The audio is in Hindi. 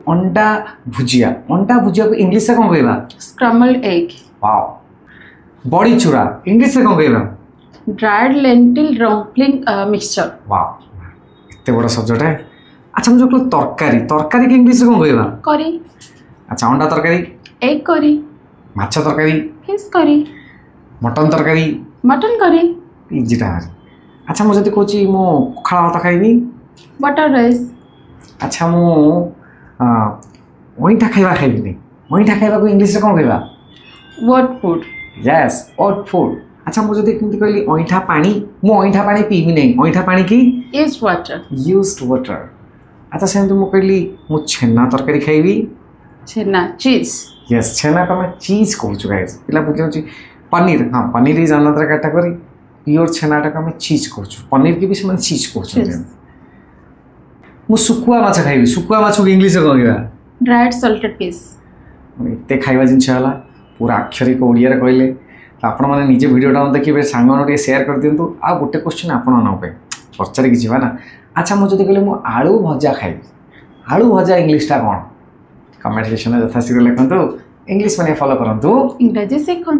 अंडा भुजिया को इंग्लिश से कौन कहबा स्क्रम्बल्ड एग। वाओ। बड़ी चूरा इंग्लिश से कौन कहबा dried lentil dumpling mixture. Wow इतने बड़ा सब्जेक्ट है। अच्छा मुझे कहलो तरकारी के इंग्लिश से कौन कहबा करी। अच्छा अंडा तरकारी एग करी। माछ तरकारी फिश करी। मटन तरकारी मटन करी। इजीटा। अच्छा मुझे तो कहूँ मु पखाला भात खाइबी बटर राइस। अच्छा मु ओइठा खाइबा खाइबी नहीं ओइठा खाइबा को इंग्लिश से कौन कहबा what food. Yes oat food. अच्छा मुझे तो केमती कहली ओइठा पानी मु ओइठा पानी पीबी नहीं ओइठा पानी की यूज्ड वाटर। Used water. अच्छा सेमती मु कहली मु छेना तरकारी खाइबी छेना चीज। यस छेना को मैं चीज कहूँ गाइस पिला बुझे पनीर हाँ paneer is another category pure छेनाटा को मैं चीज कहूँ पनीर की भी से चीज कहूँ। मु सुकुआ माछ खाइबी सुकुआ माछ को इंग्लिश में कहबा ड्राइड सॉल्टेड फिश। एते खाइबा जिनस है पूरा अक्षरिक ओडिया कहले आपण मैंने निजे वीडियोटा देखिए सांग मैंने शेयर कर दिंतु आ गोटे क्वेश्चन आपण पचारि कि ना। अच्छा मुझे कहले मु आलू भजा खाइबी आलू भजा इंग्लिशटा कौन कमेंट सेक्शन में यथाशीघ्र लिखु इंग्लिश मैंने फॉलो करूँ इंग्रजी सीखु।